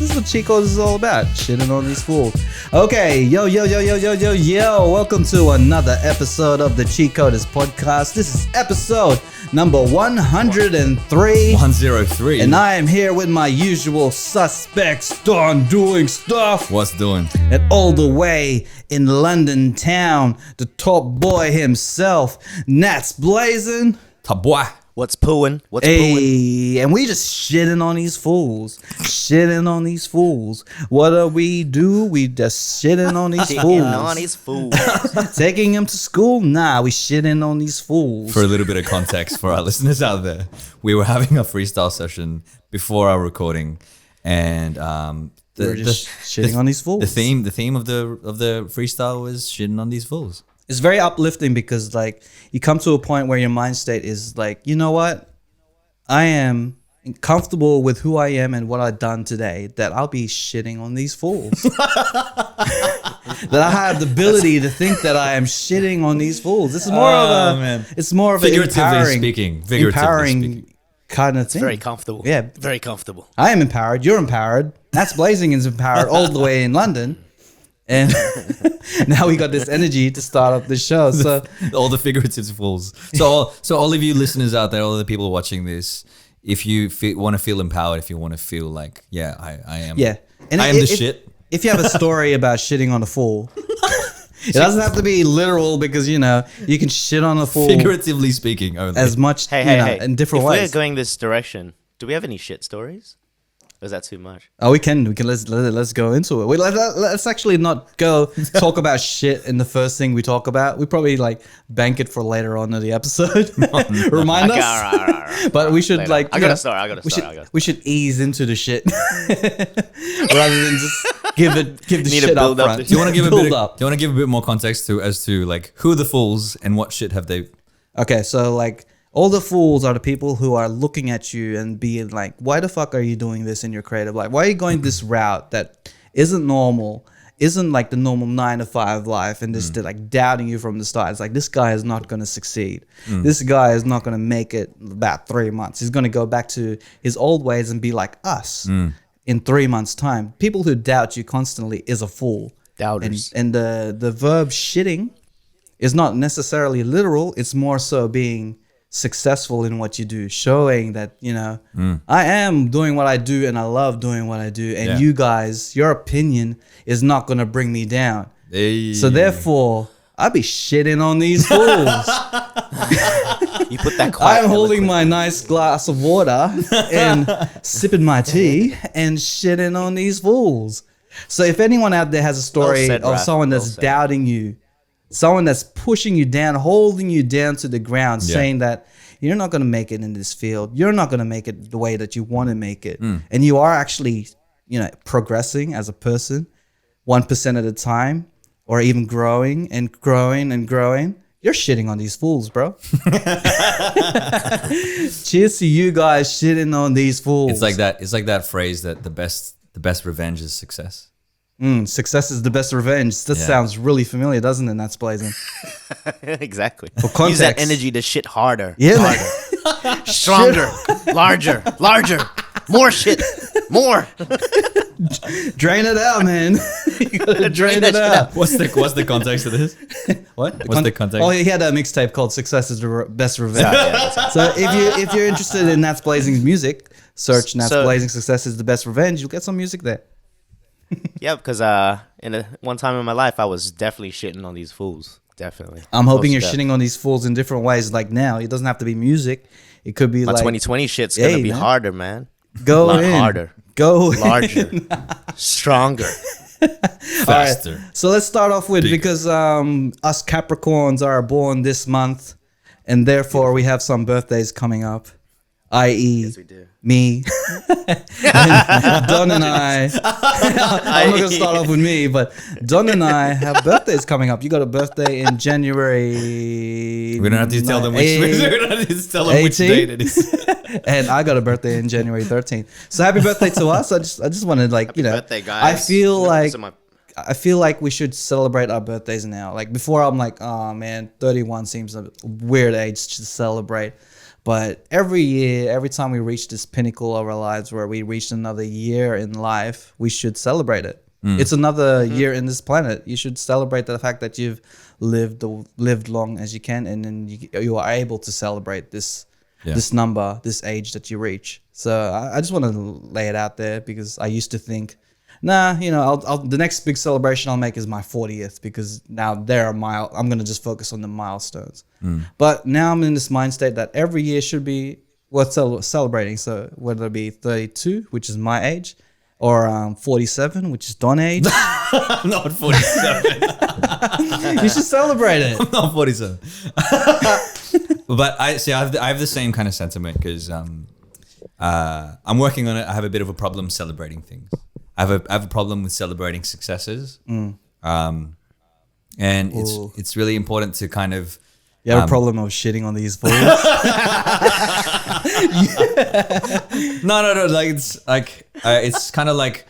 This is what Cheatcoders is all about. Shitting on these fools. Okay, yo. Welcome to another episode of the Cheatcoders podcast. This is episode number 103. 103. And I am here with my usual suspects, Don doing stuff. What's doing? And all the way in London town, the top boy himself, Nats Blazing. Taboy. What's pooing? Hey, and we just shitting on these fools. What do? We just shitting on these fools. on these fools. Taking them to school? Nah, we shitting on these fools. For a little bit of context for our listeners out there, we were having a freestyle session before our recording, and We're just shitting on these fools. The theme of the freestyle was shitting on these fools. It's very uplifting because like you come to a point where your mind state is like, you know what? I am comfortable with who I am and what I've done today, that I'll be shitting on these fools. That I have the ability to think that I am shitting on these fools. This is more of a it's more of an empowering kind of thing. Very comfortable. Yeah. Very comfortable. I am empowered. You're empowered. That's Blazing is empowered all the way in London. And now we got this energy to start up the show. So all the figurative fools. So all of you listeners out there, all of the people watching this, if you want to feel empowered, if you want to feel like, I am. Yeah. And I am the shit. If you have a story about shitting on a fool, it doesn't have to be literal because, you can shit on a fool. Figuratively speaking. Only. As much, in different ways. If we're going this direction, do we have any shit stories? Or is that too much? Oh, we can let's go into it. Let's actually not go talk about shit in the first thing we talk about. We probably like bank it for later on in the episode. Remind us. But we should later. I got a story. We should ease into the shit rather than just give the shit up front. Do you want to give a bit more context as to like who are the fools and what shit have they? Okay, so like. All the fools are the people who are looking at you and being like, why the fuck are you doing this in your creative life? Why are you going this route that isn't normal, isn't like the normal 9-to-5 life, and just like doubting you from the start? It's like, this guy is not going to succeed. This guy is not going to make it about 3 months. He's going to go back to his old ways and be like us in 3 months' time. People who doubt you constantly is a fool. Doubters. And the verb shitting is not necessarily literal. It's more so being successful in what you do, showing that I am doing what I do and I love doing what I do, and you guys, your opinion is not going to bring me down. Hey. So therefore I'll be shitting on these fools. You put that quiet. I'm holding my nice glass of water and sipping my tea and shitting on these fools. So if anyone out there has a story of someone that's doubting you, someone that's pushing you down, holding you down to the ground, saying that you're not going to make it in this field. You're not going to make it the way that you want to make it. And you are actually, progressing as a person 1% at a time, or even growing and growing and growing. You're shitting on these fools, bro. Cheers to you guys shitting on these fools. It's like that phrase that the best revenge is success. Success is the best revenge. That sounds really familiar, doesn't it? That's Blazing. Exactly. For context. Use that energy to shit harder. Yeah, harder. Stronger. Larger. More shit. More. Drain it out, man. You gotta drain it out. What's the context of this? What? What's the context? Oh, he had a mixtape called "Success Is the Best Revenge." So if you're interested in Nats Blazing's music, search Nats Blazing "Success Is the Best Revenge." You'll get some music there. Yeah, because one time in my life, I was definitely shitting on these fools. Definitely. I'm hoping you're shitting on these fools in different ways. Like now, it doesn't have to be music. It could be my like 2020 shit's gonna be harder, man. Go a lot in. harder. Go larger, stronger, faster. Right. So let's start off with because us Capricorns are born this month, and therefore we have some birthdays coming up. I.e. Yes, we do. Me, and Don and I. I'm not gonna start off with me, but Don and I have birthdays coming up. You got a birthday in January. We don't have to tell them which. We don't have to tell them which date it is. And I got a birthday in January 13th. So happy birthday to us. I just wanted happy birthday, guys. I feel like we should celebrate our birthdays now. Like before, I'm like, oh man, 31 seems a weird age to celebrate. But every year, every time we reach this pinnacle of our lives where we reach another year in life, we should celebrate it. It's another year in this planet. You should celebrate the fact that you've lived long as you can, and then you are able to celebrate this number, this age that you reach. So I just want to lay it out there, because I used to think, nah, the next big celebration I'll make is my 40th, because now I'm going to just focus on the milestones. But now I'm in this mind state that every year should be worth celebrating. So whether it be 32, which is my age, or 47, which is Don age. I'm not 47. You should celebrate it. I'm not 47. But I have the same kind of sentiment, because I'm working on it. I have a bit of a problem celebrating things. I have a problem with celebrating successes. And it's really important to kind of. You have a problem of shitting on these fools? No. It's kind of like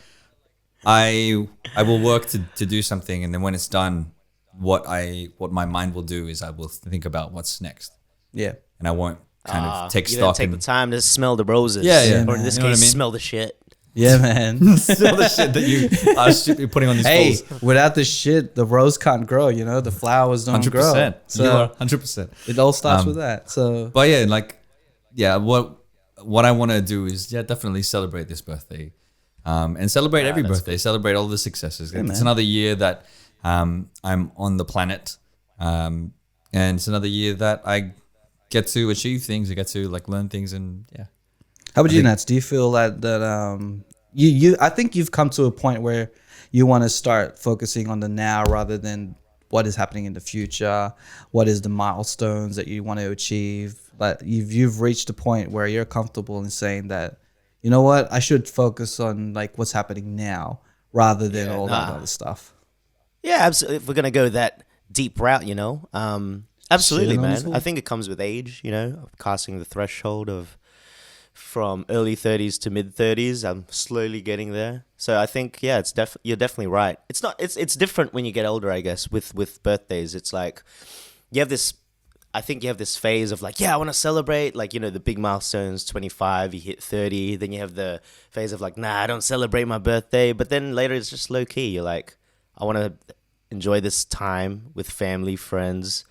I will work to do something, and then when it's done, what my mind will do is I will think about what's next. Yeah. And I won't kind of take you stock. Take the time to smell the roses. Yeah. Or in this case, smell the shit. Yeah, man. All the shit that you are putting on these fools. Without the shit, the rose can't grow. The flowers don't 100%. grow. So you are 100%. It all starts with that. So, but what I want to do is definitely celebrate this birthday, and celebrate every birthday. Cool. Celebrate all the successes. Yeah, it's another year that I'm on the planet, and it's another year that I get to achieve things. I get to learn things, and yeah. How about you, Nats? Do you feel that you I think you've come to a point where you want to start focusing on the now rather than what is happening in the future, what is the milestones that you want to achieve. But you've reached a point where you're comfortable in saying that, you know what, I should focus on what's happening now rather than all that other stuff. Yeah, absolutely. If we're gonna go that deep route, absolutely, man. I think it comes with age, casting the threshold of from early 30s to mid 30s. I'm slowly getting there. So I think, you're definitely right. It's different when you get older, I guess, with birthdays. It's like you have this phase of I want to celebrate, the big milestones, 25, you hit 30, then you have the phase of I don't celebrate my birthday. But then later it's just low key. You're I want to enjoy this time with family, friends,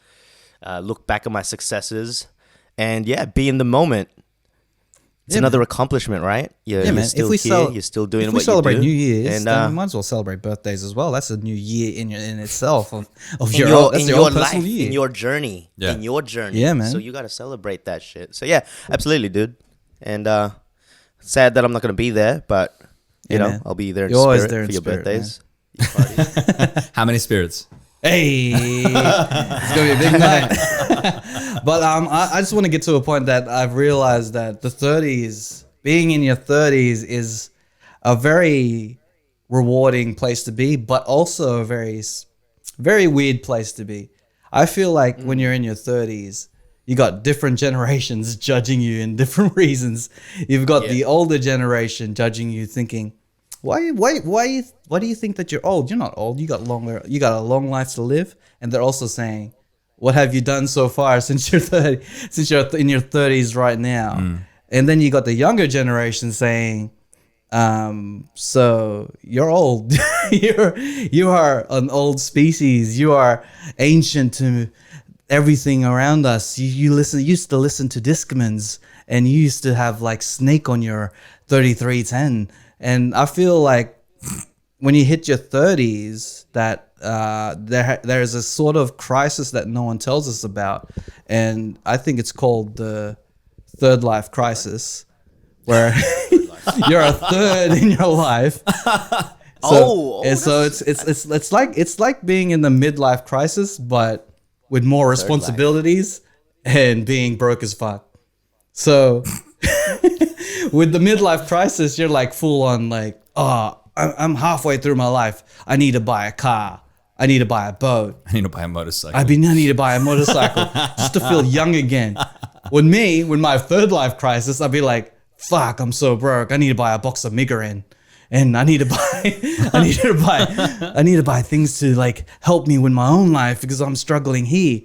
look back at my successes, and be in the moment. It's another accomplishment, right? You're man. Still you're still doing what you do. If we celebrate New Year's, then we might as well celebrate birthdays as well. That's a new year in itself of your own life, year. In your journey. Yeah. In your journey. Yeah, man. So you got to celebrate that shit. So yeah, absolutely, dude. And sad that I'm not going to be there, but man. I'll be there in You're spirit there for your spirit, birthdays. How many spirits? Hey, it's gonna be a big night. But I just want to get to a point that I've realized that the 30s, being in your 30s, is a very rewarding place to be, but also a very, very weird place to be. I feel like when you're in your 30s, you got different generations judging you in different reasons. You've got the older generation judging you, thinking, why do you think that you're old? You're not old. You got a long life to live. And they're also saying, what have you done so far since you're in your 30s right now? And then you got the younger generation saying, so you're old. you are an old species. You are ancient to everything around us. You used to listen to Discmans, and you used to have Snake on your 3310. And I feel like when you hit your 30s, that there is a sort of crisis that no one tells us about, and I think it's called the third life crisis, where you're a third in your life. So it's like being in the midlife crisis, but with more responsibilities and being broke as fuck. So. With the midlife crisis, you're full on I'm halfway through my life. I need to buy a car. I need to buy a boat. I need to buy a motorcycle. I need to buy a motorcycle just to feel young again. With my third life crisis, I'd be like, fuck, I'm so broke. I need to buy a box of Migarin. And I need to buy things to help me with my own life because I'm struggling here.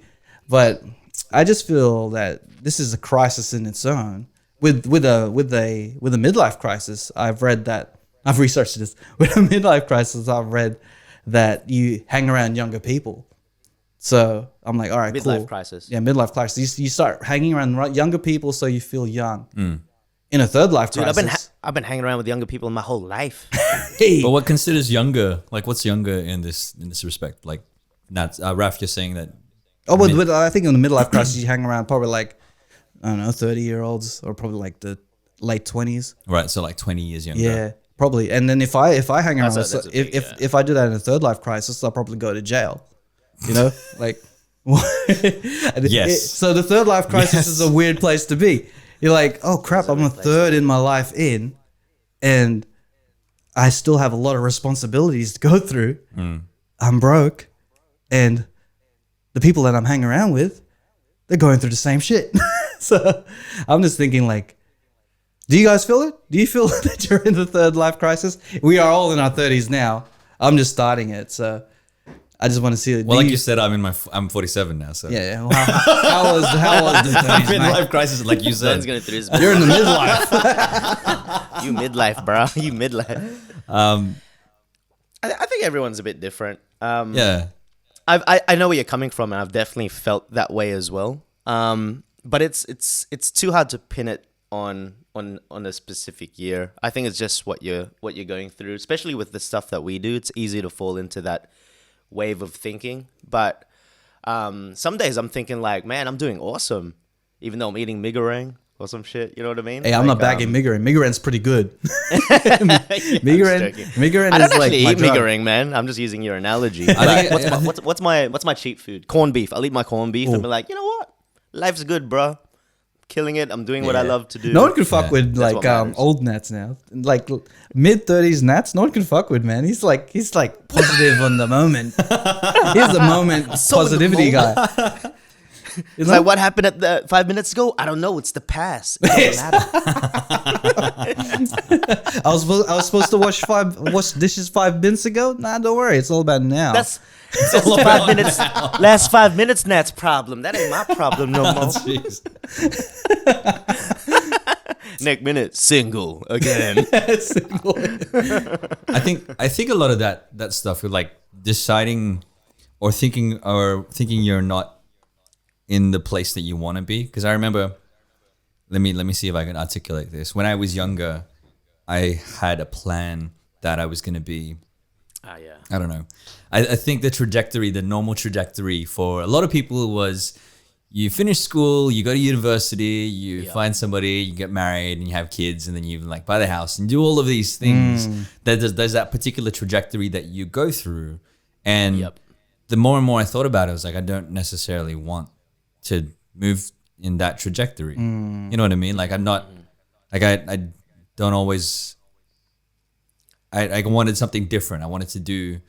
But I just feel that this is a crisis in its own. With a midlife crisis, I've researched this. With a midlife crisis, I've read that you hang around younger people. So I'm like, all right, midlife crisis. Yeah, midlife crisis. You start hanging around younger people so you feel young. In a third life crisis, I've been hanging around with younger people my whole life. But what considers younger? Like, what's younger in this respect? Like, Raf, you're saying that. Oh, but I think in the midlife crisis, you hang around probably like, I don't know, 30-year-olds or probably like the late 20s. Right, so like 20 years younger. Yeah, probably. And then if I hang around, if I do that in a third life crisis, I'll probably go to jail. You know, like. Yes. So the third life crisis is a weird place to be. You're like, oh crap, I'm a third in my life in, and I still have a lot of responsibilities to go through. I'm broke, and the people that I'm hanging around with, they're going through the same shit. So I'm just thinking, like, do you guys feel it? Do you feel that you're in the third life crisis? We are all in our 30s now. I'm just starting it, so I just want to see it. Well, like you said, I'm 47 now, so yeah. Well, how was the 30s, midlife crisis? Like you said, you're in the midlife. You midlife, bro. You midlife. I think everyone's a bit different. Yeah. I know where you're coming from, and I've definitely felt that way as well. But it's too hard to pin it on a specific year. I think it's just what you're going through, especially with the stuff that we do. It's easy to fall into that wave of thinking. But some days I'm thinking like, man, I'm doing awesome, even though I'm eating migarang or some shit. You know what I mean? Hey, I'm not bagging migarang. Migarang's pretty good. Migarang I don't is like actually my eat drug. migarang, man. I'm just using your analogy. Like, what's my cheat food? Corned beef. I'll eat my corned beef and be like, you know what? Life's good, bro. Killing it. I'm doing what I love to do. No one can fuck with That's like what matters. old Nats now. Like mid-30s Nats, no one can fuck with, man. He's like positive on the moment. He's the moment positivity guy. It's like, what happened at the 5 minutes ago? I don't know. It's the past. It doesn't matter. I was supposed to wash dishes 5 minutes ago. Nah, don't worry. It's all about now. That's 5 minutes. Last 5 minutes, Nat's problem. That ain't my problem no more. Jeez. Next minute, single again. I think a lot of that stuff with like deciding or thinking you're not in the place that you want to be. Because I remember, let me see if I can articulate this. When I was younger, I had a plan that I was going to be. Yeah. I don't know. I think the normal trajectory for a lot of people was you finish school, you go to university, you find somebody, you get married and you have kids, and then you like buy the house and do all of these things. There's that particular trajectory that you go through. And the more and more I thought about it, I was like, I don't necessarily want to move in that trajectory. You know what I mean? Like I'm not, like I don't always, I wanted something different. I wanted to do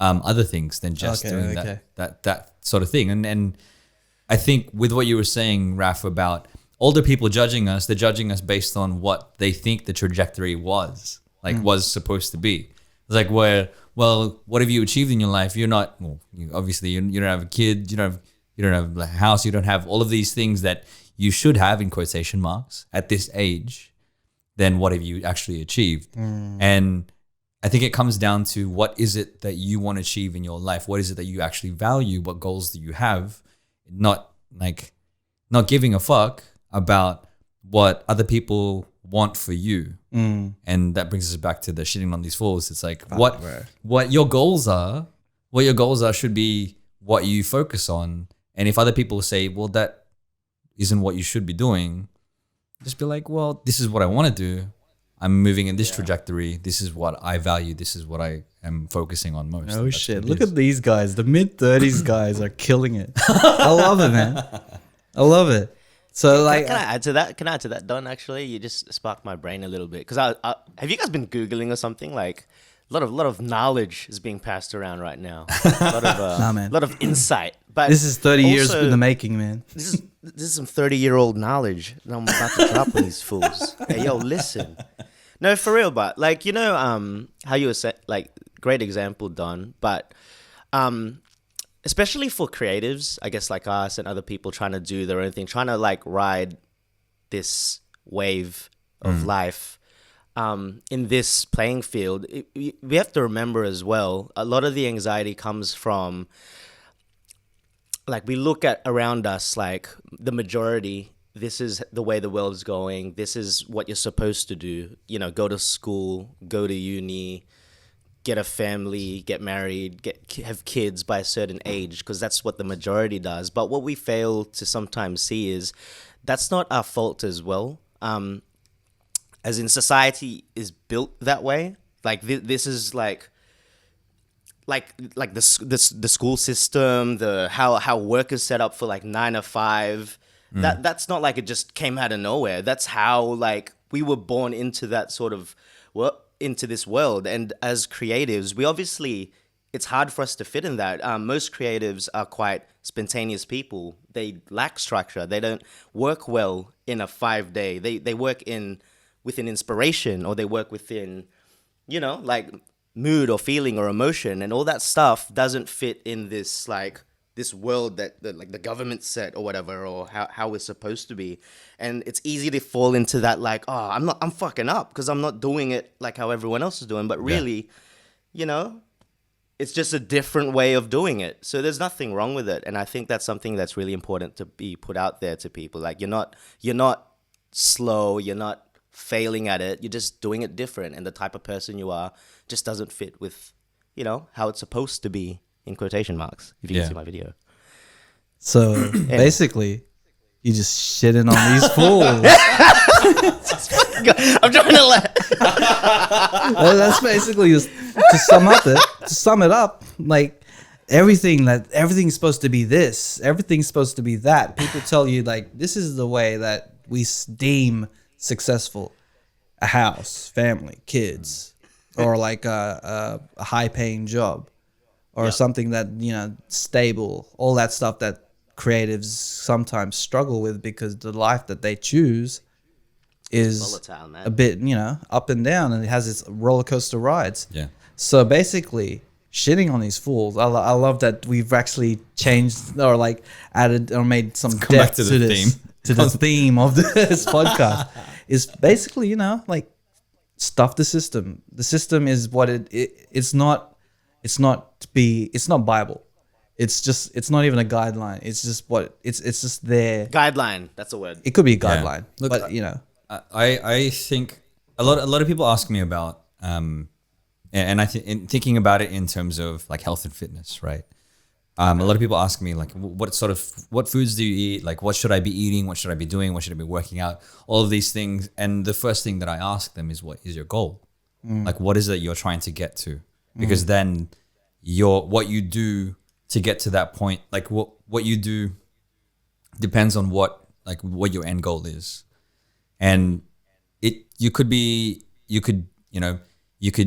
other things than just doing that sort of thing. And I think with what you were saying, Raf, about older people judging us, they're judging us based on what they think the trajectory was supposed to be. It's like, well, what have you achieved in your life? You're not, obviously you don't have a kid, you don't have a house, you don't have all of these things that you should have in quotation marks at this age. Then what have you actually achieved? And I think it comes down to what is it that you want to achieve in your life? What is it that you actually value? What goals do you have? Not giving a fuck about what other people want for you. And that brings us back to the shitting on these fools. It's like what your goals are should be what you focus on. And if other people say, well, that isn't what you should be doing, just be like, well, this is what I want to do. I'm moving in this trajectory. This is what I value. This is what I am focusing on most. Oh shit! Look at these guys. The mid-30s guys are killing it. I love it, man. I love it. So like, can I add to that? Can I add to that, Don? Actually, you just sparked my brain a little bit. Because I have you guys been Googling or something? Like a lot of knowledge is being passed around right now. A lot of insight. But this is 30 years in the making, man. This is some 30-year-old knowledge that I'm about to drop on these fools. Hey, yo, listen. No, for real, but like, you know, how you were like, great example, Don, but especially for creatives, I guess, like us and other people trying to do their own thing, trying to like ride this wave of life in this playing field. We have to remember as well, a lot of the anxiety comes from, like, we look at around us, like the majority, this is the way the world is going, this is what you're supposed to do, you know, go to school, go to uni, get a family, get married, have kids by a certain age, because that's what the majority does. But what we fail to sometimes see is that's not our fault as well. As in, society is built that way. Like this is like the school system, the how work is set up for like 9 to 5. That's not like it just came out of nowhere. That's how like we were born into that sort of into this world. And as creatives, we obviously, it's hard for us to fit in that. Most creatives are quite spontaneous people. They lack structure. They don't work well in a 5-day. They work within inspiration, or they work within, you know, like mood or feeling or emotion, and all that stuff doesn't fit in this like this world that like the government set or whatever, or how we're supposed to be. And it's easy to fall into that, like, oh, I'm fucking up because I'm not doing it like how everyone else is doing. But really, you know, it's just a different way of doing it. So there's nothing wrong with it. And I think that's something that's really important to be put out there to people. Like, you're not slow, you're not failing at it, you're just doing it different. And the type of person you are just doesn't fit with, you know, how it's supposed to be, in quotation marks, if you can see my video. So basically, you just shitting on these fools. I'm trying to let. That's basically just to sum it up. Like everything's supposed to be this, everything's supposed to be that. People tell you like this is the way that we deem successful: a house, family, kids, or like a high-paying job, or something that, you know, stable. All that stuff that creatives sometimes struggle with, because the life that they choose is volatile, man. A bit, you know, up and down, and it has its roller coaster rides. Yeah. So basically, shitting on these fools. I love that we've actually changed or like added or made some depth to the theme of this podcast. Is basically, you know, like, stuff the system. The system is what it's not Bible. It's not even a guideline. It's just it's just there. Guideline, that's a word. It could be a guideline. Look, but you know, I think a lot of people ask me about and I think thinking about it in terms of like health and fitness, right? A lot of people ask me like, what foods do you eat? Like, what should I be eating? What should I be doing? What should I be working out? All of these things. And the first thing that I ask them is, what is your goal? Like, what is it you're trying to get to? Because then what you do to get to that point, like what you do depends on what your end goal is. And you could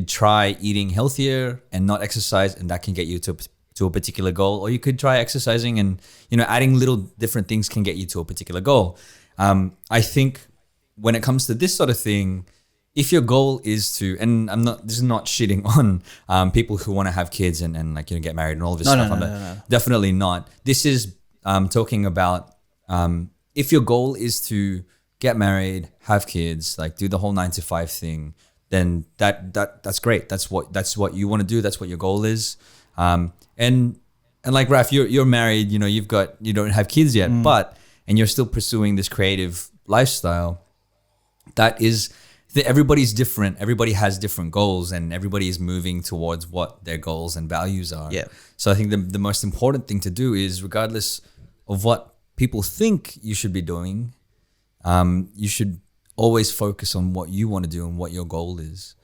try eating healthier and not exercise, and that can get you to a particular goal. Or you could try exercising and, you know, adding little different things can get you to a particular goal. I think when it comes to this sort of thing, if your goal is to, and this is not shitting on people who want to have kids and like, you know, get married and all of this stuff. No. Definitely not. This is talking about if your goal is to get married, have kids, like do the whole 9 to 5 thing, then that's great. That's what you want to do. That's what your goal is. And like Raf, you're married, you know, you don't have kids yet, and you're still pursuing this creative lifestyle. That is, everybody's different. Everybody has different goals, and everybody is moving towards what their goals and values are. Yeah. So I think the most important thing to do is, regardless of what people think you should be doing, you should always focus on what you want to do and what your goal is.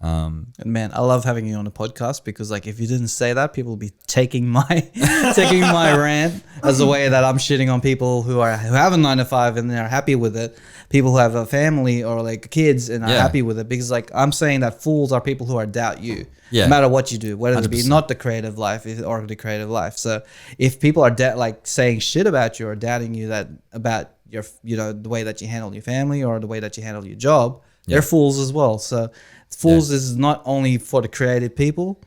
And man, I love having you on the podcast, because like, if you didn't say that, people would be taking my rant as a way that I'm shitting on people who have a 9 to 5 and they're happy with it. People who have a family or like kids and are happy with it, because like, I'm saying that fools are people who doubt you, no matter what you do, whether 100%. It be not the creative life or the creative life. So if people are like saying shit about you or doubting you about your, you know, the way that you handle your family or the way that you handle your job, they're fools as well. So fools is not only for the creative people,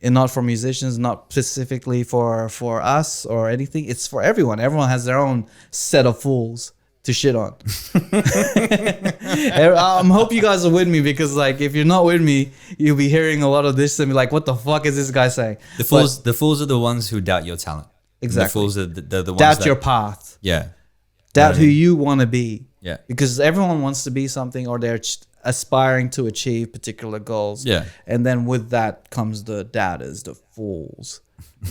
and not for musicians, not specifically for us or anything. It's for everyone. Everyone has their own set of fools to shit on. I hope you guys are with me, because like if you're not with me, you'll be hearing a lot of this and be like, what the fuck is this guy saying? The fools are the ones who doubt your talent. Exactly. The fools are the ones Doubt that, your path. Yeah. Doubt who you want to be. Yeah. Because everyone wants to be something, or they're aspiring to achieve particular goals. Yeah. And then with that comes the doubters, the fools.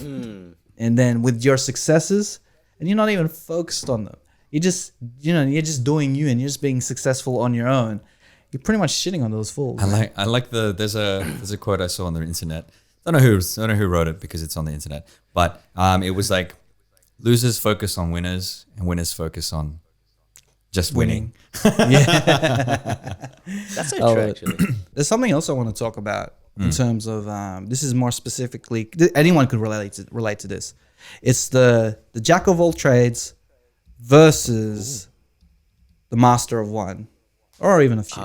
And then with your successes, and you're not even focused on them. You're just, you're just doing you, and you're just being successful on your own. You're pretty much shitting on those fools. I like there's a quote I saw on the internet. I don't know who wrote it, because it's on the internet. But it was like, losers focus on winners, and winners focus on just winning. Yeah. That's so true, actually. There's something else I want to talk about in terms of this is more specifically, anyone could relate to this. It's the jack of all trades versus the master of one, or even a few.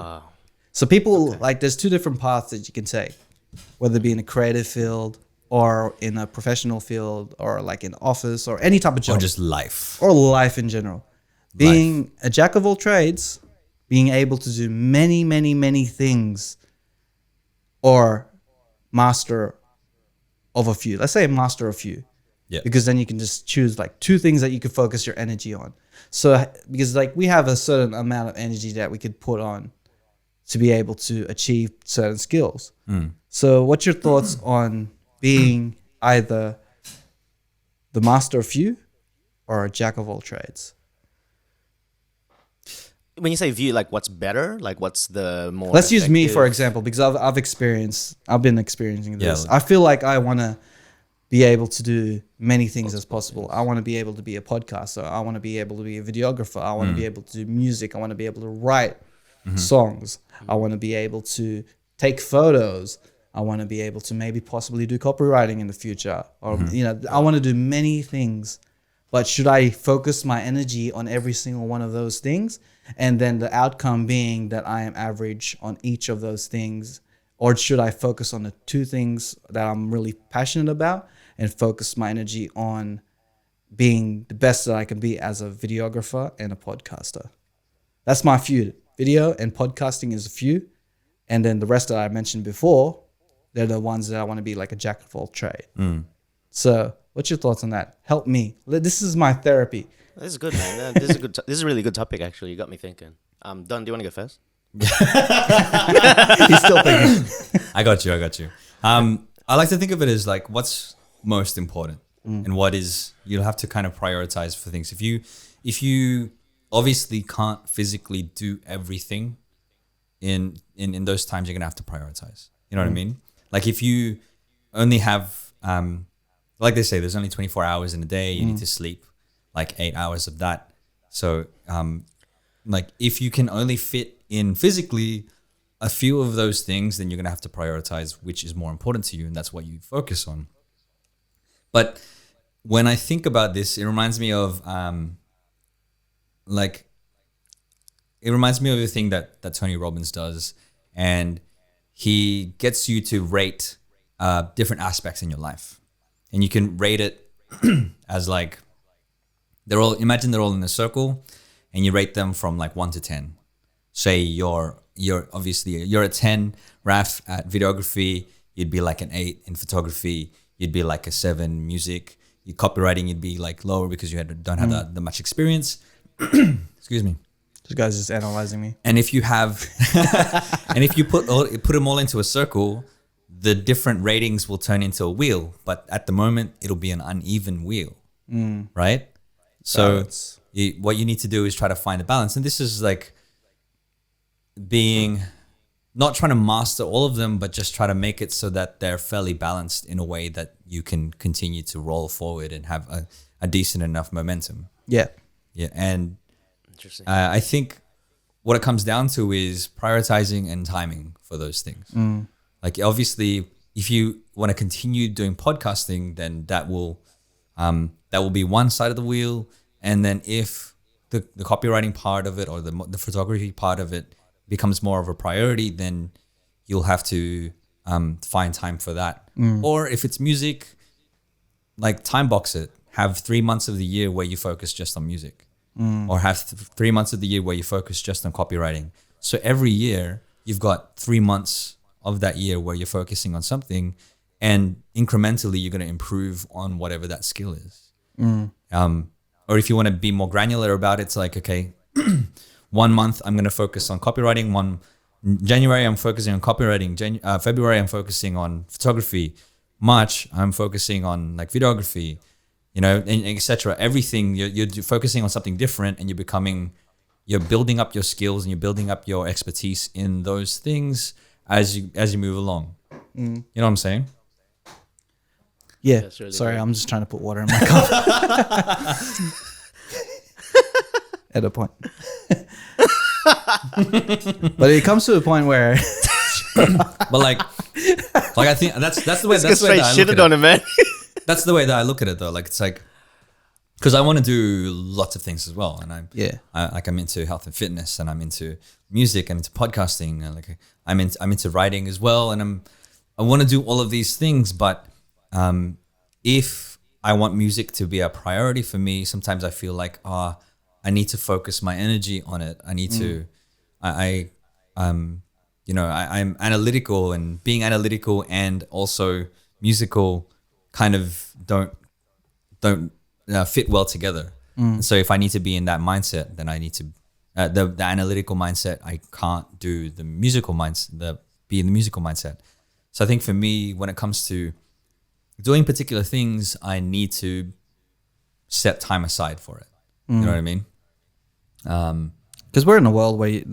So people like, there's two different paths that you can take, whether it be in a creative field or in a professional field, or like in office, or any type of job, Or just life. or life in general. Being a jack of all trades, being able to do many, many, many things, or master of a few. Let's say a master of a few. Yeah. Because then you can just choose like two things that you could focus your energy on. So because like we have a certain amount of energy that we could put on to be able to achieve certain skills. So what's your thoughts on being either the master of few or a jack of all trades? When you say view, like what's better? Like what's the more Let's use me effective- for example, because I've been experiencing this. Yeah. I feel like I want to be able to do many things as possible. I want to be able to be a podcaster. I want to be able to be a videographer. I want to be able to do music. I want to be able to write songs. I want to be able to take photos. I want to be able to maybe possibly do copywriting in the future. Or, I want to do many things. But should I focus my energy on every single one of those things? And then the outcome being that I am average on each of those things? Or should I focus on the two things that I'm really passionate about and focus my energy on being the best that I can be as a videographer and a podcaster? That's my few. Video and podcasting is a few. And then the rest that I mentioned before, they're the ones that I want to be like a jack of all trade. So what's your thoughts on that? Help me. This is my therapy. This is good, man. This is a good. This is a really good topic, actually. You got me thinking. Don, do you want to go first? He's still thinking. I got you. I like to think of it as like, what's most important, and what is, you'll have to kind of prioritize for things. If you obviously can't physically do everything in those times, you're gonna have to prioritize. You know what I mean? Like if you only have like they say, there's only 24 hours in a day. You need to sleep like 8 hours of that. So like if you can only fit in physically a few of those things, then you're gonna have to prioritize which is more important to you, and that's what you focus on. But when I think about this, it reminds me of the thing that Tony Robbins does, and he gets you to rate different aspects in your life, and you can rate it as like they're all in a circle, and you rate them from like 1 to 10. Say you're a 10, Raf, at videography. You'd be like an 8 in photography. You'd be like a 7 music. Your copywriting, you'd be like lower because you don't have that much experience. Excuse me. This guy's just analyzing me. And if you have, and if you put them all into a circle, the different ratings will turn into a wheel. But at the moment, it'll be an uneven wheel, right? So what you need to do is try to find a balance. And this is like not trying to master all of them, but just try to make it so that they're fairly balanced in a way that you can continue to roll forward and have a decent enough momentum. Yeah. Yeah. And Interesting. I think what it comes down to is prioritizing and timing for those things. Like obviously, if you want to continue doing podcasting, then that will be one side of the wheel. And then if the copywriting part of it or the photography part of it becomes more of a priority, then you'll have to find time for that. Or if it's music, like time box it. Have 3 months of the year where you focus just on music, or have 3 months of the year where you focus just on copywriting. So every year you've got 3 months of that year where you're focusing on something, and incrementally you're going to improve on whatever that skill is. Or if you want to be more granular about it, it's like, okay, 1 month I'm going to focus on copywriting. January I'm focusing on copywriting. February I'm focusing on photography. March I'm focusing on like videography, and etc. Everything you're focusing on something different, and you're building up your skills and you're building up your expertise in those things as you move along. You know what I'm saying? Yeah. Really sorry, good. I'm just trying to put water in my cup. At a point. But it comes to a point where but like I think that's the way that I look at on it, man. That's the way that I look at it though. Like it's like, because I want to do lots of things as well, and I'm into health and fitness, and I'm into music, and into podcasting, and like I'm into writing as well, and I want to do all of these things. But if I want music to be a priority for me, sometimes I feel like I need to focus my energy on it. I need to I'm analytical, and being analytical and also musical kind of don't fit well together. And so if I need to be in that mindset, then I need to the analytical mindset. I can't do the musical mindset. Be in the musical mindset. So I think for me, when it comes to doing particular things, I need to set time aside for it. You know what I mean? Because we're in a world where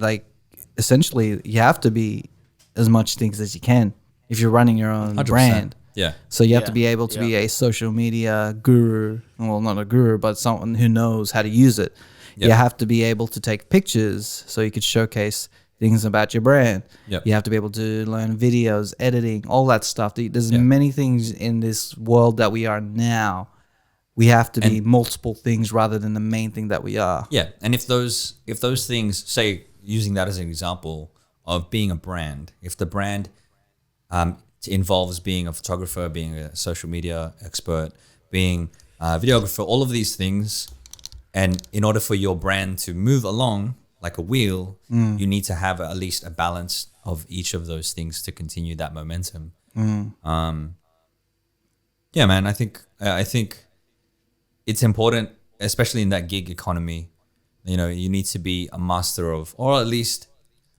essentially you have to be as much things as you can if you're running your own 100%. Brand. Yeah. So you have to be able to be a social media guru. Well, not a guru, but someone who knows how to use it. Yep. You have to be able to take pictures so you could showcase things about your brand. Yep. You have to be able to learn videos, editing, all that stuff. There's many things in this world that we are now. We have to be multiple things rather than the main thing that we are. Yeah. And if those things, say, using that as an example of being a brand, if the brand involves being a photographer, being a social media expert, being a videographer, all of these things, and in order for your brand to move along like a wheel, you need to have at least a balance of each of those things to continue that momentum. Yeah, man, I think it's important, especially in that gig economy. You need to be a master of, or at least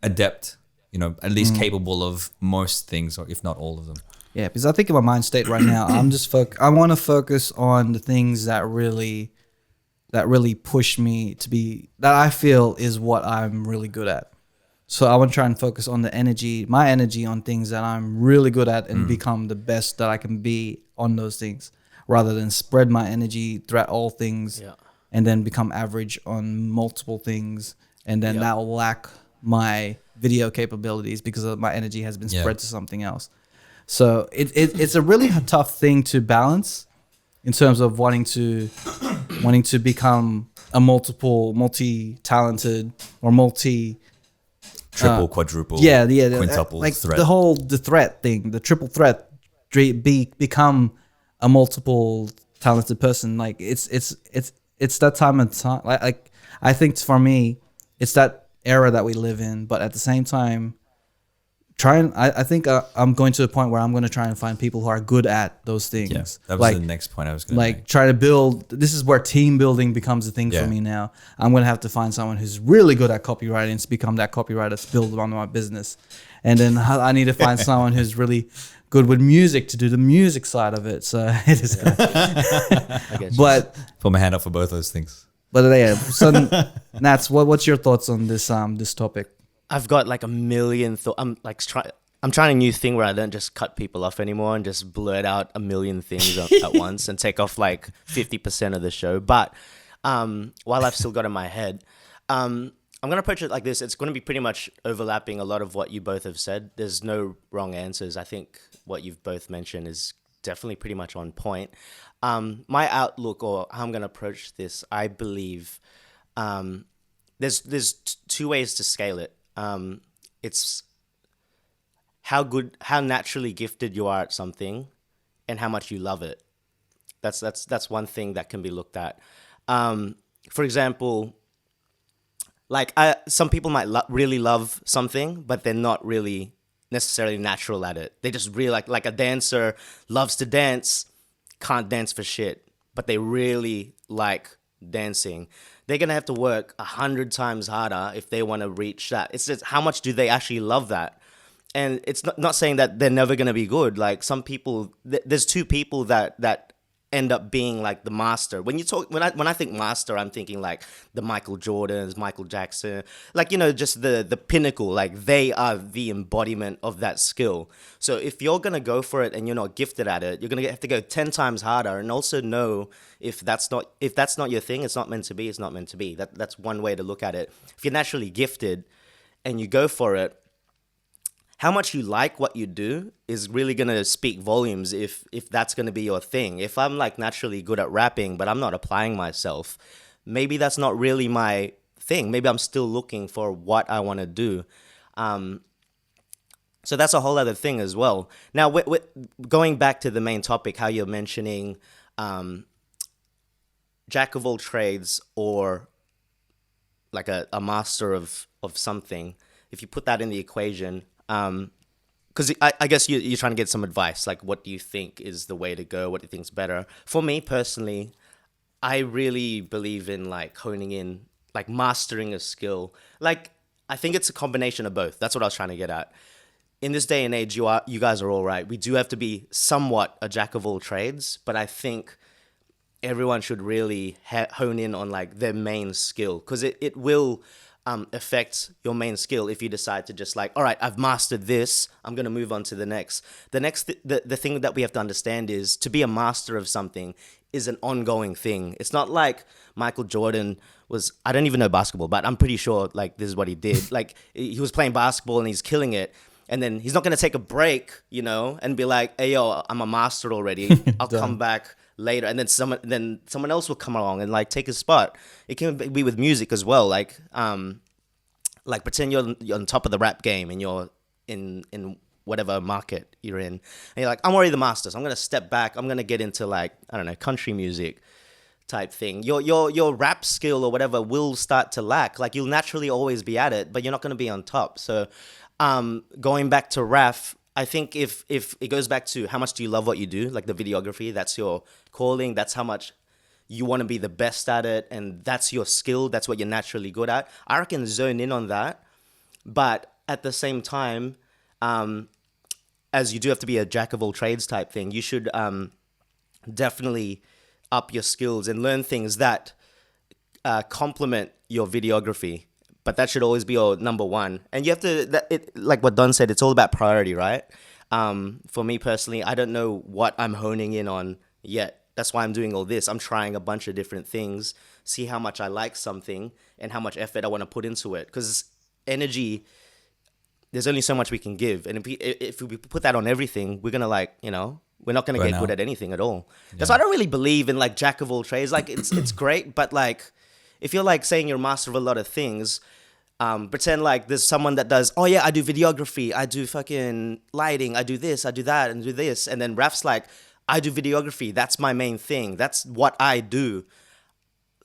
adept, at least capable of most things, or if not all of them. Yeah, because I think in my mind state right now, I want to focus on the things that really push me to be, that I feel is what I'm really good at. So I want to try and focus on my energy on things that I'm really good at, and become the best that I can be on those things, rather than spread my energy throughout all things and then become average on multiple things. And then that will lack my video capabilities because my energy has been spread to something else. So it's a really tough thing to balance in terms of wanting to become a multi-talented or triple, quadruple, quintuple, like threat. the threat thing, the triple threat, become a multiple talented person. Like it's that time and time. Like I think for me, it's that era that we live in. But at the same time, I think I'm going to a point where I'm going to try and find people who are good at those things. Yeah, that was the next point I was going to make. Try to build. This is where team building becomes a thing for me now. I'm going to have to find someone who's really good at copywriting to become that copywriter to build on my business. And then I need to find someone who's really good with music to do the music side of it. So it is good. But put my hand up for both those things. But yeah, so Nats, what's your thoughts on this topic? I've got like a million thoughts. I'm trying a new thing where I don't just cut people off anymore and just blurt out a million things at once and take off like 50% of the show. But while I've still got it in my head, I'm going to approach it like this. It's going to be pretty much overlapping a lot of what you both have said. There's no wrong answers. I think what you've both mentioned is definitely pretty much on point. My outlook, or how I'm going to approach this, I believe there's two ways to scale it. It's how naturally gifted you are at something, and how much you love it. That's one thing that can be looked at. For example, like some people might really love something, but they're not really necessarily natural at it. They just really like a dancer loves to dance, can't dance for shit, but they really like dancing. They're gonna have to work 100 times harder if they want to reach that. It's just how much do they actually love that? And it's not saying that they're never gonna be good. Like some people, there's two people that end up being like the master. When I think master, I'm thinking like the Michael Jordans, Michael Jackson, like, you know, just the pinnacle. Like they are the embodiment of that skill. So if you're gonna go for it and you're not gifted at it, you're gonna have to go 10 times harder, and also know if that's not your thing, it's not meant to be. It's not meant to be. That's one way to look at it. If you're naturally gifted and you go for it, how much you like what you do is really going to speak volumes if that's going to be your thing. If I'm like naturally good at rapping, but I'm not applying myself, maybe that's not really my thing. Maybe I'm still looking for what I want to do. So that's a whole other thing as well. Now, going back to the main topic, how you're mentioning jack of all trades or like a master of something, if you put that in the equation, because I guess you're trying to get some advice, like what do you think is the way to go? What do you think's better? For me personally, I really believe in like honing in, like mastering a skill. Like I think it's a combination of both. That's what I was trying to get at. In this day and age, you guys are all right. We do have to be somewhat a jack of all trades, but I think everyone should really hone in on like their main skill, because it will affect your main skill if you decide to just like, all right, I've mastered this, I'm going to move on to the next. The thing that we have to understand is to be a master of something is an ongoing thing. It's not like Michael Jordan was, I don't even know basketball, but I'm pretty sure like this is what he did. Like he was playing basketball and he's killing it. And then he's not going to take a break, you know, and be like, hey, yo, I'm a master already. I'll come back later. And then someone else will come along and like take his spot. It can be with music as well. Like pretend you're on top of the rap game and you're in whatever market you're in. And you're like, I'm already the master, so I'm going to step back. I'm going to get into like, I don't know, country music type thing. Your rap skill or whatever will start to lack. Like you'll naturally always be at it, but you're not going to be on top. So going back to RAF, I think if it goes back to how much do you love what you do, like the videography, that's your calling, that's how much you want to be the best at it, and that's your skill, that's what you're naturally good at. I reckon zone in on that, but at the same time, as you do have to be a jack of all trades type thing, you should definitely up your skills and learn things that complement your videography. But that should always be your number one. And you have to, like what Don said, it's all about priority, right? For me personally, I don't know what I'm honing in on yet. That's why I'm doing all this. I'm trying a bunch of different things, see how much I like something and how much effort I want to put into it. Because energy, there's only so much we can give. And if we put that on everything, we're going to like, you know, we're not going to get good at anything at all. Yeah. That's why I don't really believe in like jack of all trades. Like it's great, but like, if you're like saying you're a master of a lot of things, pretend like there's someone that does, oh yeah, I do videography, I do fucking lighting, I do this, I do that, and do this. And then Raf's like, I do videography, that's my main thing, that's what I do.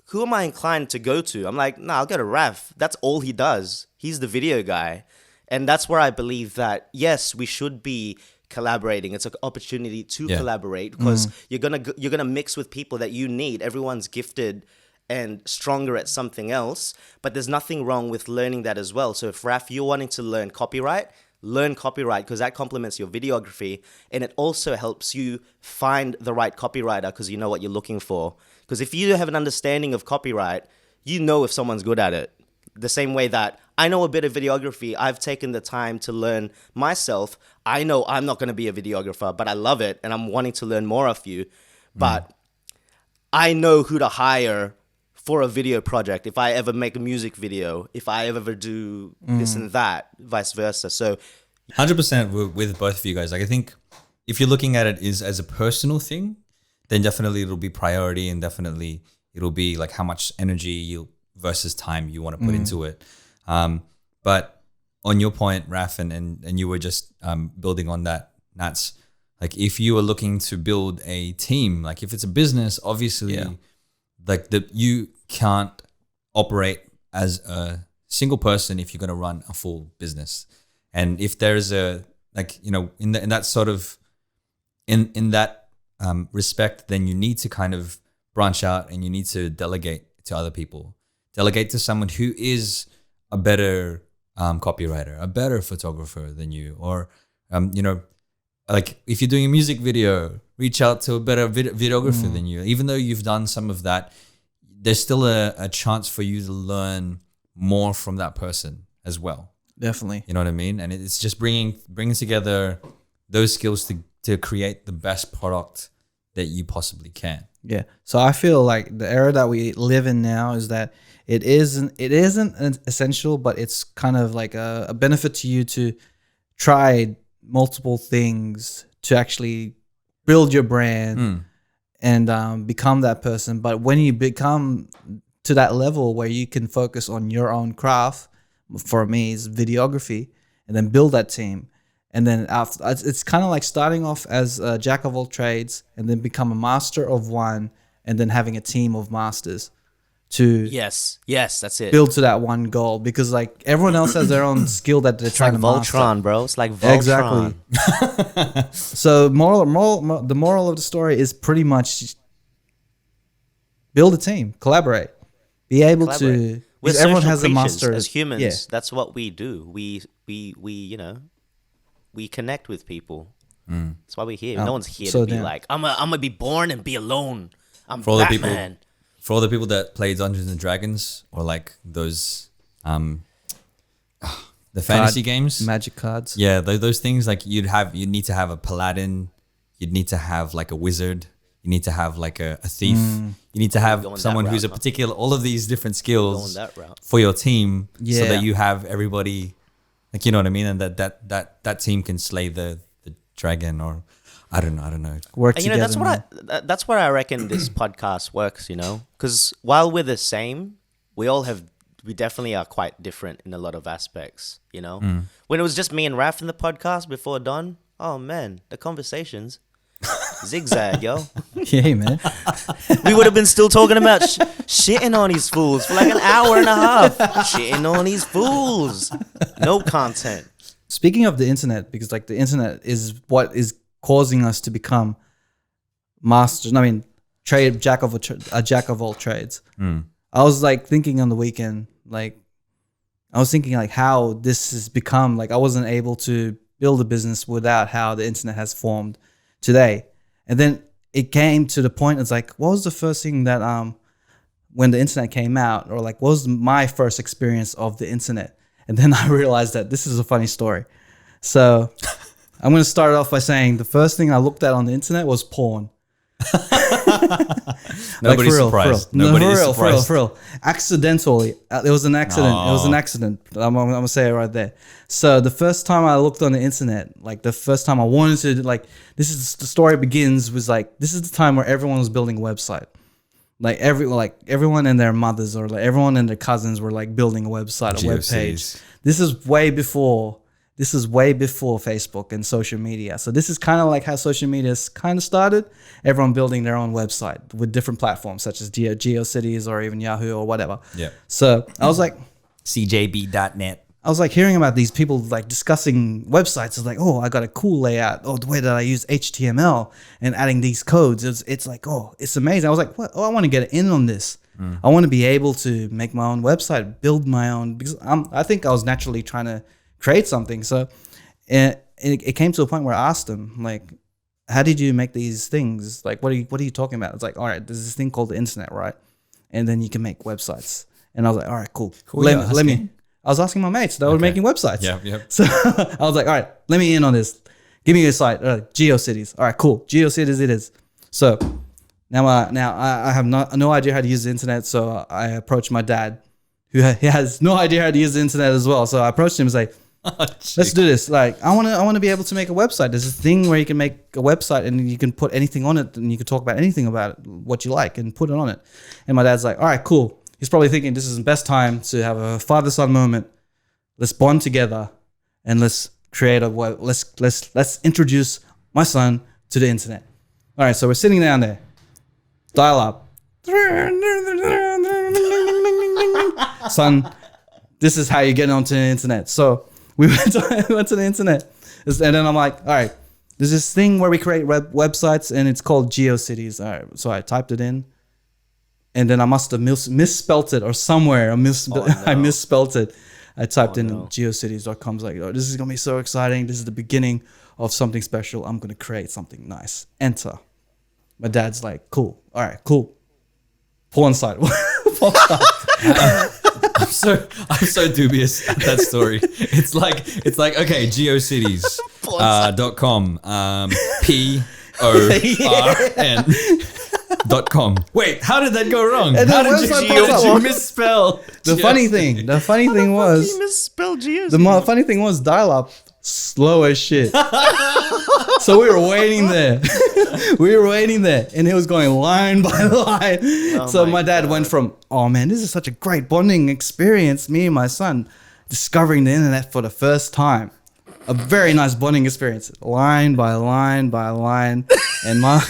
Who am I inclined to go to? I'm like, nah, I'll go to Raf. That's all he does. He's the video guy. And that's where I believe that, yes, we should be collaborating. It's an opportunity to collaborate, because you're gonna mix with people that you need. Everyone's gifted and stronger at something else, but there's nothing wrong with learning that as well. So if Raf, you're wanting to learn copyright because that complements your videography, and it also helps you find the right copywriter because you know what you're looking for. Because if you have an understanding of copyright, you know if someone's good at it. The same way that I know a bit of videography, I've taken the time to learn myself. I know I'm not going to be a videographer, but I love it and I'm wanting to learn more of you. But I know who to hire for a video project, if I ever make a music video, if I ever do this and that, vice versa. So 100% with both of you guys. Like I think if you're looking at it as a personal thing, then definitely it'll be priority, and definitely it'll be like how much energy you versus time you want to put into it. But on your point, Raf, and you were just building on that, Nats, like if you are looking to build a team, like if it's a business, obviously, like you can't operate as a single person if you're going to run a full business. And if there's a, like, you know, in that sort of, in that respect, then you need to kind of branch out and you need to delegate to other people. Delegate to someone who is a better copywriter, a better photographer than you, or, you know, like if you're doing a music video, reach out to a better videographer than you. Even though you've done some of that, there's still a chance for you to learn more from that person as well. Definitely. You know what I mean? And it's just bringing together those skills to create the best product that you possibly can. Yeah. So I feel like the era that we live in now is that it isn't an essential, but it's kind of like a benefit to you to try multiple things to actually build your brand and become that person. But when you become to that level where you can focus on your own craft, for me is videography, and then build that team. And then after, it's kind of like starting off as a jack of all trades and then become a master of one, and then having a team of masters to yes, that's it. build to that one goal, because like everyone else has their own skill that they're trying to master. Voltron, bro. It's like Voltron. Exactly. So the moral of the story is pretty much build a team, collaborate, be able to. We're everyone social has a creatures master as humans. Yeah. That's what we do. We you know, we connect with people. That's why we're here. No one's here to be like, I'm gonna be born and be alone. I'm for all Batman. For all the people that play Dungeons and Dragons, or like those the fantasy games, magic cards. Yeah, those things, like you'd need to have a paladin, you'd need to have like a wizard, you need to have like a thief, you need to have someone who's a particular, all of these different skills for your team, so that you have everybody, like, you know what I mean, and that team can slay the dragon, or I don't know. Work together. You know, that's what I reckon this podcast works. You know, because while we're the same, we definitely are quite different in a lot of aspects. You know, when it was just me and Raf in the podcast before Don, oh man, the conversations zigzag, yo. Yeah, man. We would have been still talking about shitting on these fools for like an hour and a half. Shitting on these fools. No content. Speaking of the internet, because like the internet is what is causing us to become masters. I mean, jack of all trades. I was like thinking on the weekend, like I was thinking like how this has become, like I wasn't able to build a business without how the internet has formed today. And then it came to the point, it's like, what was the first thing that when the internet came out, or like what was my first experience of the internet? And then I realized that this is a funny story. So I'm going to start off by saying the first thing I looked at on the internet was porn. Nobody's surprised. Nobody's surprised. For real. Accidentally. It was an accident. It was an accident. I'm going to say it right there. So the first time I looked on the internet, like the first time I wanted to, like, this is the story begins was like, this is the time where everyone was building a website. Like everyone and their mothers, or like everyone and their cousins were like building a website, a web page. This is way before Facebook and social media. So this is kind of like how social media kind of started. Everyone building their own website with different platforms such as GeoCities or even Yahoo or whatever. Yeah. So I was like, CJB.net. I was like hearing about these people like discussing websites. It's like, oh, I got a cool layout. Oh, the way that I use HTML and adding these codes. It's like, oh, it's amazing. I was like, what? Oh, I want to get in on this. I want to be able to make my own website, build my own, because I think I was naturally trying to create something. So it came to a point where I asked them, like, how did you make these things? Like, what are you talking about? It's like, all right, there's this thing called the internet, right? And then you can make websites. And I was like, all right, cool. Let me. I was asking my mates that were making websites. Yeah. So I was like, all right, let me in on this. Give me a site. GeoCities. All right, cool. GeoCities it is. So now I have no idea how to use the internet. So I approached my dad, who has no idea how to use the internet as well. So I approached him and say, let's do this. Like, I want to be able to make a website. There's this thing where you can make a website and you can put anything on it, and you can talk about anything about it, what you like, and put it on it. And my dad's like, all right, cool. He's probably thinking this is the best time to have a father-son moment. let's bond together and let's create a web. Let's introduce my son to the internet. All right, so we're sitting down there, dial up. Son, this is how you get onto the internet. So we went to the internet, and then I'm like, all right, there's this thing where we create websites, and it's called GeoCities. All right, so I typed it in, and then I must have misspelt it or somewhere. I misspelt it. I typed in geocities.com. I was like, oh, this is gonna be so exciting. This is the beginning of something special. I'm gonna create something nice. Enter. My dad's like, cool. All right, cool. Porn site. I'm so dubious at that story. It's like okay, geocities.com PORN.com. Wait, how did that go wrong? And how did you misspell? The funny thing was You misspelled Geocities. the funny thing was dial up slow as shit. So we were waiting there. And it was going line by line. So my dad went from, oh man, this is such a great bonding experience, me and my son discovering the internet for the first time. A very nice bonding experience, line by line by line. And my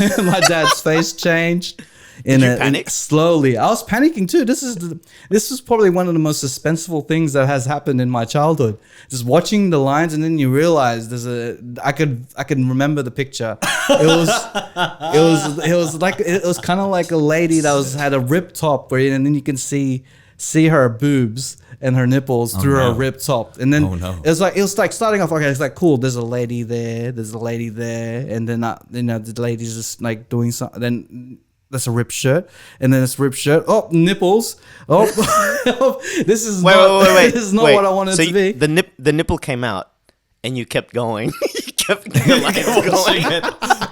dad's face changed. Did you panic? Slowly. I was panicking too. This was probably one of the most suspenseful things that has happened in my childhood. Just watching the lines, and then you realize I could remember the picture. It was kind of like a lady that had a ripped top, and then you can see her boobs and her nipples through her ripped top. And then it was like starting off, okay, it's like, cool, there's a lady there, and then the lady's just like doing something. Then that's a ripped shirt, and then it's ripped shirt. Oh, nipples. Oh, this is wait. This is not what I wanted so to be. The nipple came out, and you kept going. You kept the line going.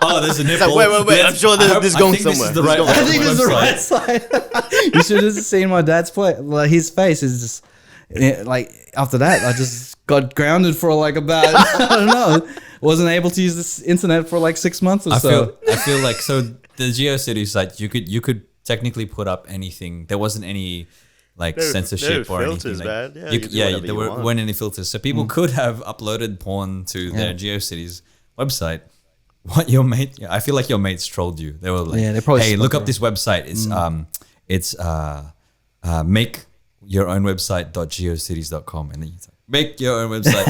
Oh, there's a nipple. Like, wait. I'm sure this is going somewhere. This is the right. I think it's the right side. You should have seen my dad's play. Like, his face is just like, after that, I just got grounded for like about, I don't know, wasn't able to use this internet for like 6 months or so. I feel like, so the GeoCities site, you could technically put up anything. There wasn't any like censorship or filters, anything. man. Yeah, There weren't any filters, so people could have uploaded porn to their GeoCities website. I feel like your mates trolled you. They were like, they probably hey, look up this website. It's make your own website.geocities.com, and then you make your own website.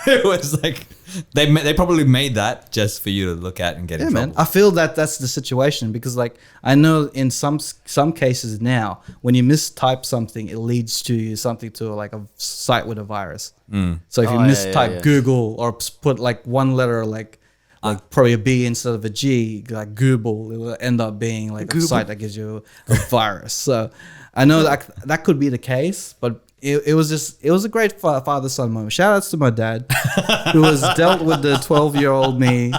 It was like they probably made that just for you to look at and get in trouble. Man, I feel that's the situation, because like I know in some cases now, when you mistype something, it leads to something to like a site with a virus. So if you mistype Google or put like one letter like probably a B instead of a G, like Google, it will end up being like a site that gives you a virus. So I know that could be the case, but it was a great father-son moment. Shout outs to my dad, who has dealt with the 12-year-old me,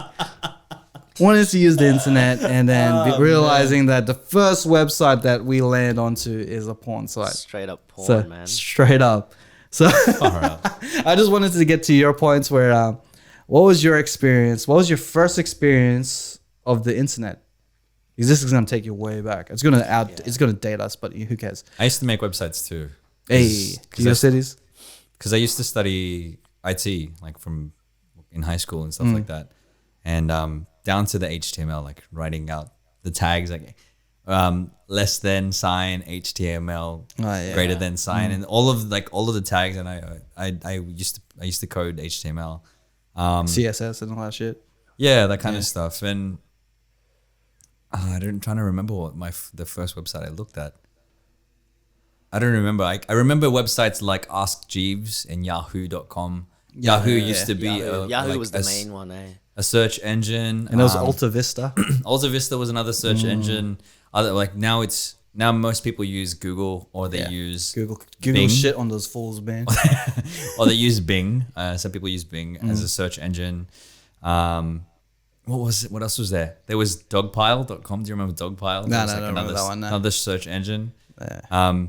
wanted to use the internet, and then realizing that the first website that we land onto is a porn site. Straight up porn, man. Straight up. So I just wanted to get to your points where, what was your experience? What was your first experience of the internet? Because this is going to take you way back. It's going to date us, but who cares? I used to make websites too. Hey, GeoCities? Because I used to study IT, like in high school and stuff like that. And down to the HTML, like writing out the tags, like less than sign, HTML, greater than sign, and all of the tags. And I used to code HTML. CSS and all that shit. Yeah, that kind of stuff. And I'm trying to remember what the first website I looked at. I don't remember. I remember websites like Ask Jeeves and Yahoo.com. Yahoo used to be Yahoo was the main one, a search engine. And there was Alta Vista. Alta Vista was another search engine. Now most people use Google, or they use Google Bing. Shit on those fools, man. Or they use Bing. Some people use Bing as a search engine. What else was there? There was Dogpile.com. Do you remember Dogpile? No, I don't remember that one. No. Another search engine. Yeah.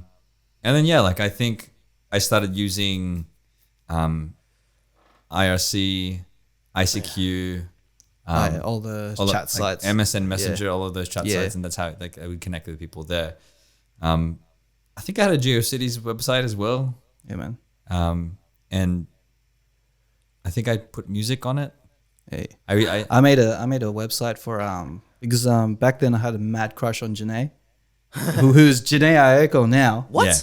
And then I think I started using IRC, ICQ, all the chat sites, MSN Messenger, all of those chat sites, and that's how I would connect with people there. I think I had a GeoCities website as well. Yeah, man. and I think I put music on it. Hey. I I made a website for because back then I had a mad crush on Janae, who's Janae Aiko now. What? Yeah.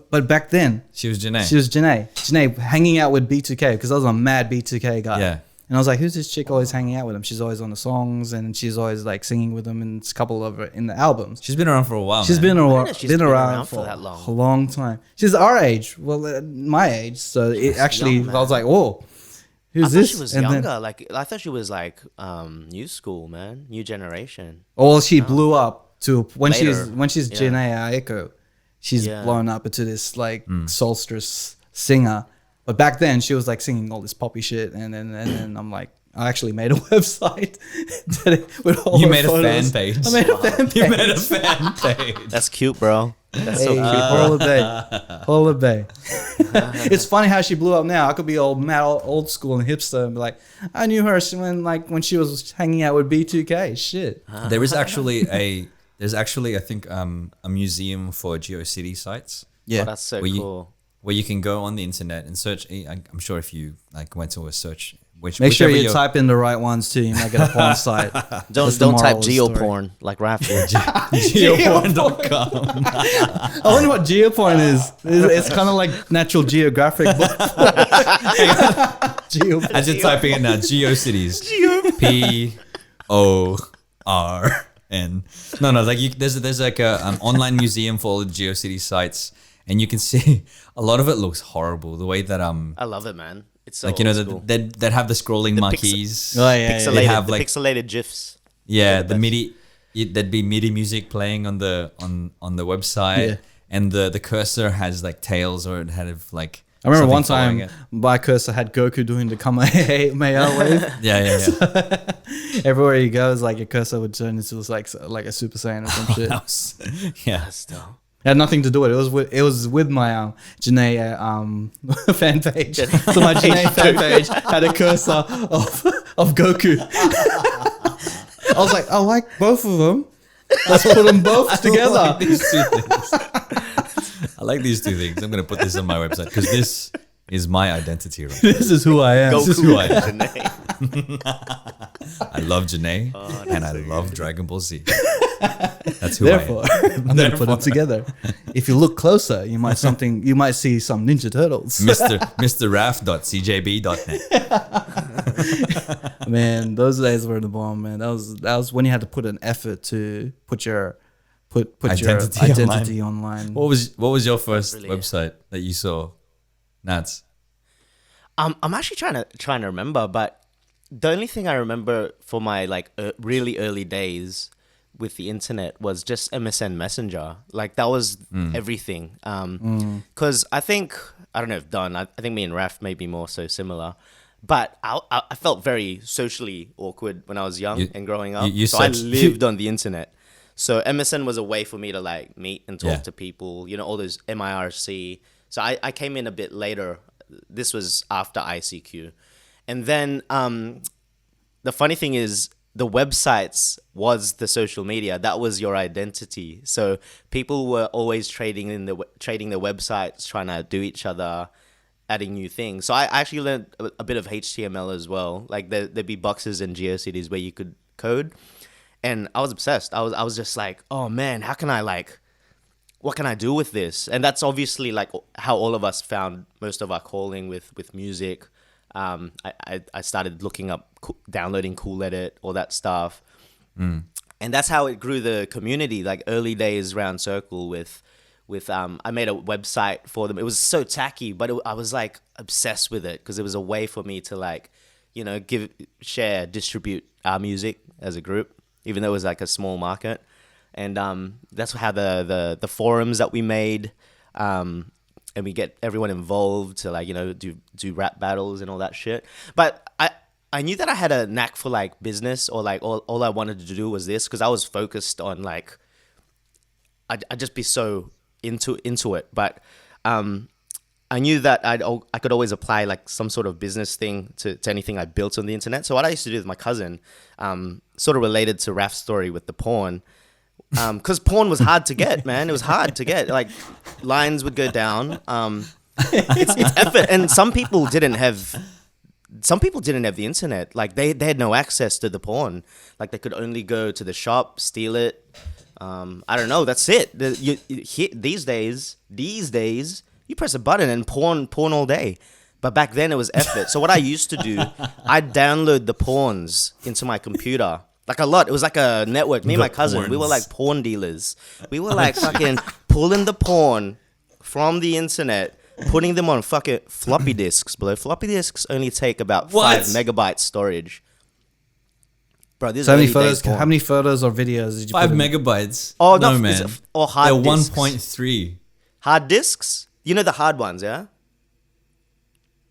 But back then She was Janae. she was Janae hanging out with B2K because I was a mad B2K guy. Yeah. And I was like, who's this chick always hanging out with him? She's always on the songs and she's always like singing with them and it's a couple of her in the albums. She's been around for a while. She's man. been around for that long. a long time. She's our age, well, my age. So it actually, young, man. I was like, whoa, who's I thought this? she was And then- younger. Like I thought she was like new school, man, new generation. well, she blew up to when Later. she's Yeah. Janae Aiko, she's Yeah. blown up into this like solstice singer. But back then she was like singing all this poppy shit, and then I'm like, I actually made a website with all You her made a fan photos. page. I made a fan page. You made a fan page. That's cute, bro. That's so Hey, cute. holiday. It's funny how she blew up now. I could be old school and hipster and be like, I knew her when she was hanging out with B2K. Shit. There's actually I think a museum for GeoCity sites. Yeah. Oh, that's so Where cool. where you can go on the internet and search. I'm sure if you like went to a search, Make sure whichever you your- type in the right ones too. You might get a porn site. Don't type geoporn like Raph did. geoporn.com. I wonder what geoporn is. It's kind of like Natural Geographic. Geoporn. As you're typing in now, GeoCities. PORN. No, like there's like a online museum for all the GeoCity sites, and you can see a lot of it looks horrible. The way that I love it, man. It's so like you know old school. that have the scrolling marquees. Oh, yeah, pixelated, They have the like pixelated gifs. yeah, the MIDI. There'd be MIDI music playing on the website, Yeah. and the cursor has like tails, or it had like. I remember one something following time it. my cursor had Goku doing the Kamehameha wave. Yeah. Everywhere he goes, like your cursor would turn into like a Super Saiyan or some shit. That was, yeah. Still. It had nothing to do with it. It was with my Janae fan page. So my Janae fan page had a cursor of Goku. I was like, I like both of them. Let's put them both together. I like these two things. I like these two things. I'm gonna put this on my website because this is my identity. Right? This is who I am. This is who I am. Janae. I love Janae and I love Dragon Ball Z. That's who Therefore, I am. I'm gonna put it together. If you look closer, you might see some Ninja Turtles. Mr. Raf.cjb.net. Man, those days were the bomb, man. That was when you had to put an effort to put your identity online. What was your first Brilliant. website that you saw? Nats. I'm actually trying to remember, but the only thing I remember for my like really early days with the internet was just MSN Messenger. Like that was everything. Because I don't know if Don, I think me and Raf may be more so similar. But I felt very socially awkward when I was young and growing up. you so I searched- lived on the internet. So MSN was a way for me to like meet and talk Yeah. to people, you know, all those MIRC. So I came in a bit later. This was after ICQ. And then the funny thing is the websites was the social media. That was your identity. So people were always trading their websites, trying to do each other, adding new things. So I actually learned a bit of HTML as well. Like there'd be boxes and GeoCities where you could code. And I was obsessed. I was just like, oh man, what can I do with this? And that's obviously like how all of us found most of our calling with music. I started looking up, downloading Cool Edit, all that stuff. And that's how it grew the community, like early days Round Circle with I made a website for them. It was so tacky, but I was like obsessed with it because it was a way for me to like, you know, distribute our music as a group, even though it was like a small market. And that's how the forums that we made, and we get everyone involved to like, you know, do rap battles and all that shit. But I knew that I had a knack for like business, or like all I wanted to do was this, because I was focused on like I'd just be so into it. But I knew that I could always apply like some sort of business thing to anything I built on the internet. So what I used to do with my cousin, sort of related to Raf's story with the porn, because porn was hard to get, man. It was hard to get. Like lines would go down. It's effort, and some people didn't have the internet. Like they had no access to the porn. Like they could only go to the shop, steal it. I don't know. That's it. These days, you press a button and porn all day. But back then it was effort. So what I used to do, I'd download the porns into my computer. Like a lot. It was like a network. Me and my cousin, we were like porn dealers. We were like fucking pulling the porn from the internet, putting them on fucking floppy disks, bro. Floppy disks only take about 5 megabytes storage. Bro, this so is how many photos or videos did you 5 put in? megabytes? Oh, no, no, man. Or hard They're disks. 1.3. Hard disks? You know the hard ones, yeah?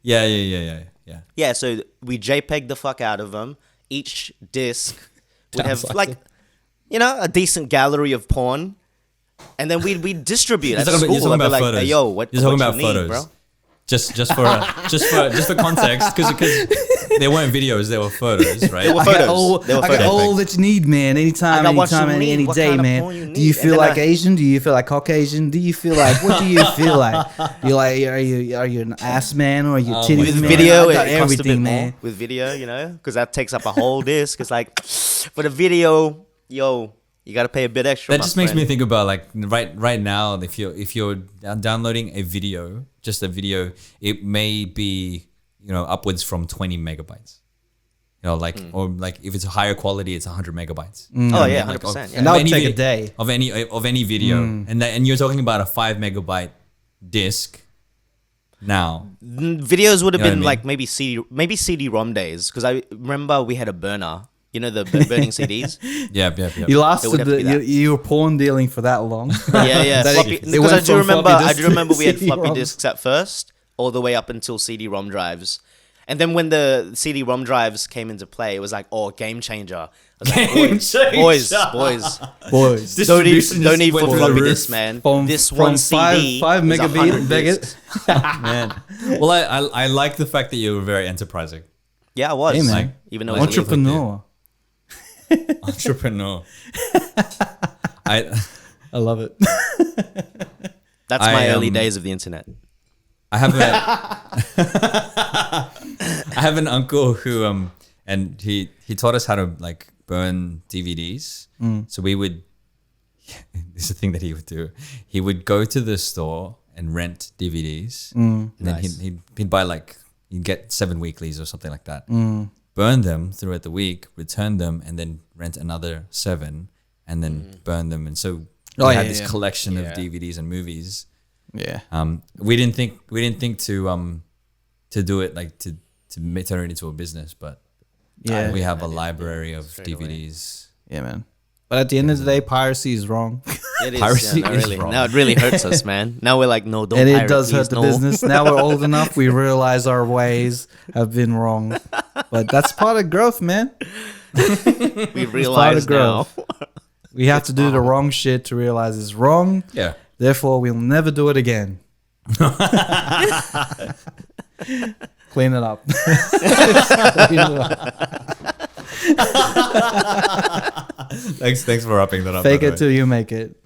Yeah. Yeah, so we JPEG the fuck out of them. Each disc would have like, a decent gallery of porn. And then we'd distribute at school. You're talking about like, photos. Hey, yo, what You're talking what about you need, photos. bro? Just for context, because they weren't videos, they were photos, right? They were I got photos. all, I got all that you need, man. Anytime, I got what you any need. What day, kind of man. porn you Do you need? feel And then like Asian? Do you feel like Caucasian? Do you feel like what do you feel like? You like are you an ass man or are you titty With man? video, I got it costs a bit everything, more. man. With video, because that takes up a whole disc. It's like, for the video, you got to pay a bit extra. That just makes me think about like right now, if you're downloading a video, just a video, it may be upwards from 20 megabytes. Or like if it's a higher quality, it's 100 megabytes. Oh yeah, 100%. And that would any take a vid- day. of any video, and you're talking about a 5 megabyte disc. Now, Videos would have You know been what I like maybe CD-ROM days, because I remember we had a burner. You know the burning CDs. yeah. You lasted have to be that. you were porn dealing for that long. Yeah. That Floppy, it because went I do from remember. floppy I disk do to remember we had floppy CD-ROMs. disks at first, all the way up until CD-ROM drives. And then when the CD-ROM drives came into play, it was like, game changer. I was like, Game changer. boys. Boys. Don't need Distribution just for went through the floppy roof. disks, man. From- This from one five- CD, 5 is megabit- 100 discs. Man, well, I like the fact that you were very enterprising. Yeah, I was. Hey, man. Even though it's illegal. Entrepreneur. I love it. That's I, my early um, days of the internet. I have I have an uncle who and he taught us how to like burn DVDs. So we would this is a thing that he would do. He would go to the store and rent DVDs, and then Nice. he'd buy like you'd get 7 weeklies or something like that. Burn them throughout the week, return them, and then rent another 7, and then burn them. And so we had this collection of DVDs and movies. Yeah. We didn't think to do it like to turn it into a business, but Yeah. we have a library of DVDs. Yeah, man. But at the end of the day, piracy is wrong. It is. Piracy Not is really. wrong. Now it really hurts us, man. Now we're like, no, don't. And it pirate, does please, hurt the no. business. Now we're old enough, we realize our ways have been wrong. But that's part of growth, man. We realize now. We have to do the wrong shit to realize it's wrong. Yeah. Therefore, we'll never do it again. Clean it up. Clean it up. Thanks for wrapping that up. Fake by the it till you make it.